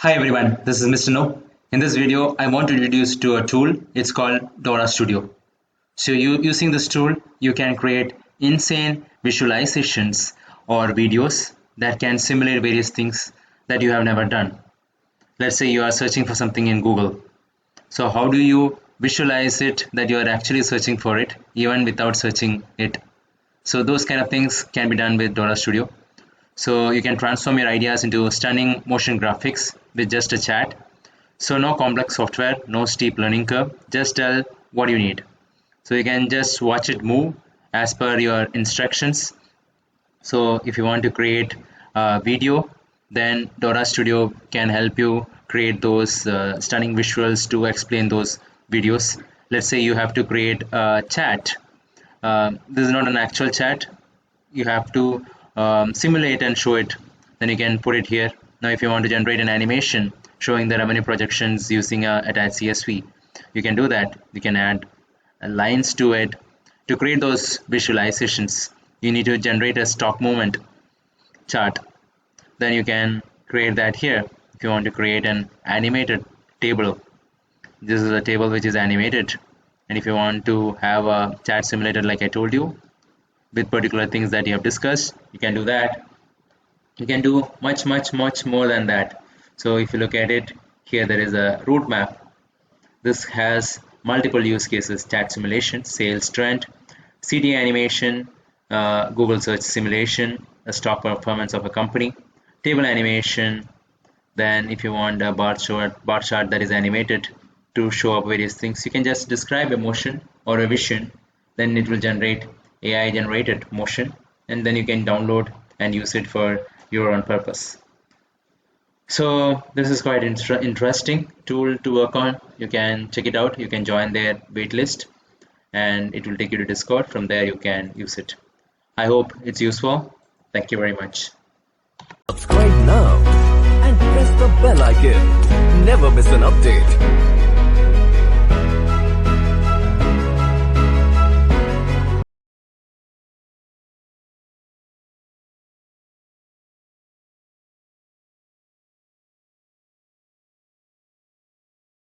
Hi everyone, this is Mr. No. In this video, I want to introduce to a tool. It's called Dora Studio. So using this tool, you can create insane visualizations or videos that can simulate various things that you have never done. Let's say you are searching for something in Google. So how do you visualize it that you are actually searching for it even without searching it? So those kind of things can be done with Dora Studio. So you can transform your ideas into stunning motion graphics with just a chat. So no complex software, no steep learning curve, just tell what you need. So you can just watch it move as per your instructions. So if you want to create a video, then Dora Studio can help you create those stunning visuals to explain those videos. Let's say you have to create a chat. This is not an actual chat. You have to simulate and show it. Then you can put it here. Now if you want to generate an animation showing the revenue projections using a attached CSV, you can do that. You can add lines to it. To create those visualizations, you need to generate a stock movement chart. Then you can create that here. If you want to create an animated table, this is a table which is animated. And if you want to have a chart simulated like I told you, with particular things that you have discussed, you can do that. You can do much more than that. So if you look at it here, there is a route map. This has multiple use cases: chat simulation, sales trend, CTA animation, Google search simulation, a stock performance of a company, table animation. Then if you want a bar chart that is animated to show up various things, you can just describe a motion or a vision, then it will generate AI generated motion, and then you can download and use it for your own purpose. So this is quite interesting tool to work on. You can check it out. You can join their waitlist and it will take you to Discord. From there you can use it. I hope it's useful. Thank you very much. Subscribe now and press the bell icon. Never miss an update.